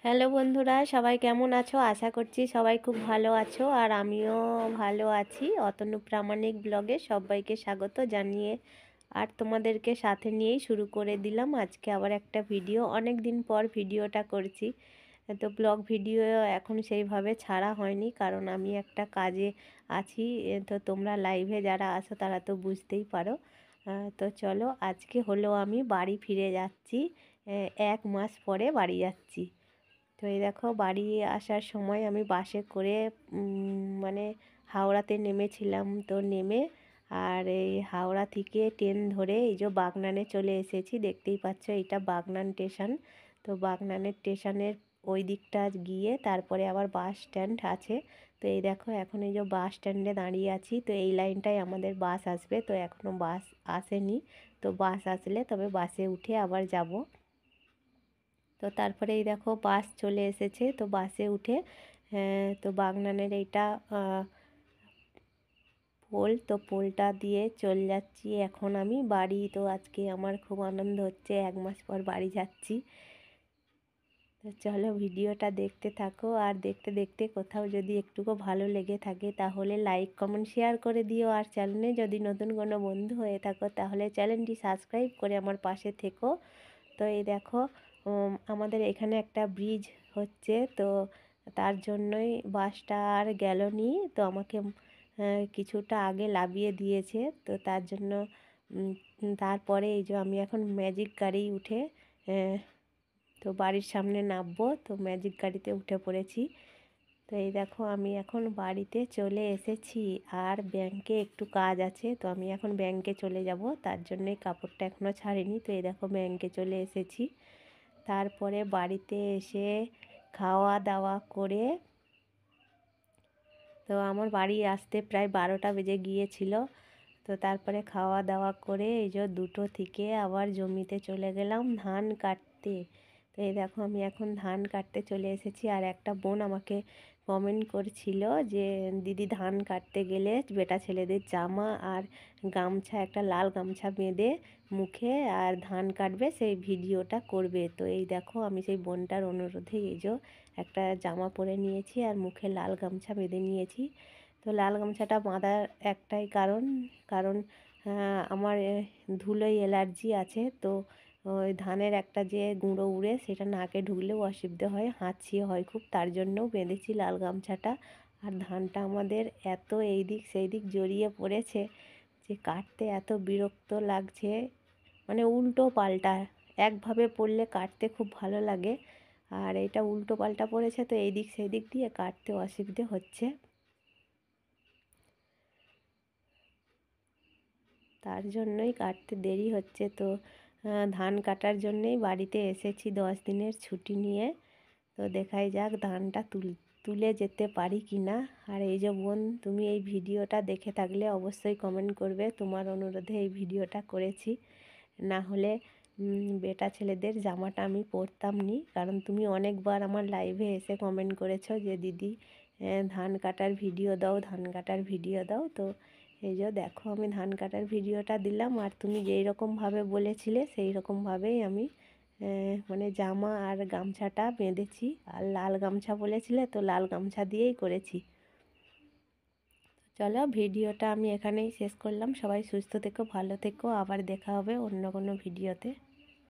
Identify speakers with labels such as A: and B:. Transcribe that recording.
A: Hello বন্ধুরা, সবাই কেমন আছো? আশা করছি সবাই খুব ভালো আছো, আর আমিও ভালো আছি। অতনু প্রামাণিক ব্লগে সবাইকে স্বাগত জানিয়ে আর তোমাদেরকে সাথে নিয়েই শুরু করে দিলাম আজকে আবার একটা ভিডিও। অনেক দিন পর ভিডিওটা করছি। তো ব্লগ ভিডিও এখন সেইভাবে ছাড়া হয়নি, কারণ আমি একটা কাজে আছি। তো তোমরা লাইভে যারা আসো তারা তো বুঝতেই পারো। তো চলো, আজকে হলো আমি বাড়ি ফিরে যাচ্ছি। 1 মাস পরে বাড়ি যাচ্ছি। তো এই দেখো, বাড়ি আসার সময় আমি বাসে করে মানে হাওড়াতে নেমেছিলাম। তো নেমে আর এই হাওড়া থেকে ট্রেন ধরে এই যে বাগনানে চলে এসেছি। দেখতেই পাচ্ছ, এটা বাগনান স্টেশন। তো বাগনানের স্টেশনের ওই দিকটা গিয়ে তারপরে আবার বাস স্ট্যান্ড আছে। তো এই দেখো, এখন এই যে বাস স্ট্যান্ডে দাঁড়িয়ে আছি। তো এই লাইনটায় আমাদের বাস আসবে, তো এখনও বাস আসেনি। তো বাস আসলে তবে বাসে উঠে আবার যাব। তো তারপরে এই দেখো, বাস চলে এসেছে। তো বাসে উঠে তো বাগনানের এইটা পোল, তো পোলটা দিয়ে চলে যাচ্ছি এখন আমি বাড়ি। তো আজকে আমার খুব আনন্দ হচ্ছে, 1 মাস পর বাড়ি যাচ্ছি। তো চলো, ভিডিওটা দেখতে থাকো, আর দেখতে দেখতে কোথাও যদি একটুকু ভালো লেগে থাকে তাহলে লাইক কমেন্ট শেয়ার করে দিও। আর চ্যানেলে যদি নতুন কোনো বন্ধু হয়ে থাকো তাহলে চ্যানেলটি সাবস্ক্রাইব করে আমার পাশে থেকো। তো এই দেখো, আমাদের এখানে একটা ব্রিজ হচ্ছে, তো তার জন্যই বাসটা আর গেল নি। তো আমাকে কিছুটা আগে নামিয়ে দিয়েছে। তো তার জন্য তারপরে এই যে আমি এখন ম্যাজিক গাড়ি উঠে তো বাড়ির সামনে নামবো। তো ম্যাজিক গাড়িতে উঠে পড়েছি। তো এই দেখো, আমি এখন বাড়িতে চলে এসেছি, আর ব্যাংকে একটু কাজ আছে। তো আমি এখন ব্যাংকে চলে যাব, তার জন্যই কাপড়টা এখনও ছাড়িনি। তো এই দেখো, ব্যাংকে চলে এসেছি। তারপরে বাড়িতে এসে খাওয়া দাওয়া করে, তো আমার বাড়ি আসতে প্রায় 12টা বেজে গিয়েছিল। তো তারপরে খাওয়া দাওয়া করে এই যে 2টো থেকে আবার জমিতে চলে গেলাম ধান কাটতে। তো এই দেখো, আমি এখন ধান কাটতে চলে এসেছি। আর একটা বোন আমাকে কমেন্ট করছিল যে দিদি, ধান কাটতে গেলে বেটা ছেলেদের জামা আর গামছা, একটা লাল গামছা বেঁধে মুখে আর ধান কাটবে, সেই ভিডিওটা করবে। তো এই দেখো, আমি সেই বোনটার অনুরোধে এই যে একটা জামা পরে নিয়েছি আর মুখে লাল গামছা বেঁধে নিয়েছি। তো লাল গামছাটা বাঁধার একটাই কারণ, কারণ আমার ধুলোয় অ্যালার্জি আছে। তো ওই ধানের একটা যে গুঁড়ো উড়ে সেটা নাকে ঢুকলেও অসুবিধে হয়, হাঁচিয়ে হয় খুব, তার জন্যও বেঁধেছি লাল গামছাটা। আর ধানটা আমাদের এত এই দিক সেই দিক জড়িয়ে পড়েছে যে কাটতে এত বিরক্ত লাগছে। মানে উল্টো পাল্টা, একভাবে পড়লে কাটতে খুব ভালো লাগে, আর এটা উল্টো পাল্টা পড়েছে, তো এই দিক সেই দিক দিয়ে কাটতে অসুবিধে হচ্ছে। তার জন্যই কাটতে দেরি হচ্ছে। তো ধান কাটার জন্যেই বাড়িতে এসেছি 10 দিনের ছুটি নিয়ে। তো দেখাই যাক ধানটা তুলে যেতে পারি কি না। আর এই যে বোন, তুমি এই ভিডিওটা দেখে থাকলে অবশ্যই কমেন্ট করবে, তোমার অনুরোধে এই ভিডিওটা করেছি। না হলে বেটা ছেলেদের জামাটা আমি পরতাম নি, কারণ তুমি অনেকবার আমার লাইভে এসে কমেন্ট করেছো যে দিদি ধান কাটার ভিডিও দাও, ধান কাটার ভিডিও দাও। তো এই যে দেখো, আমি ধান কাটার ভিডিওটা দিলাম, আর তুমি যেই রকমভাবে বলেছিলে সেই রকমভাবেই আমি মানে জামা আর গামছাটা বেঁধেছি। আর লাল গামছা বলেছিলে, তো লাল গামছা দিয়েই করেছি। চলো, ভিডিওটা আমি এখানেই শেষ করলাম। সবাই সুস্থ থেকো, ভালো থেকো, আবার দেখা হবে অন্য কোনো ভিডিওতে।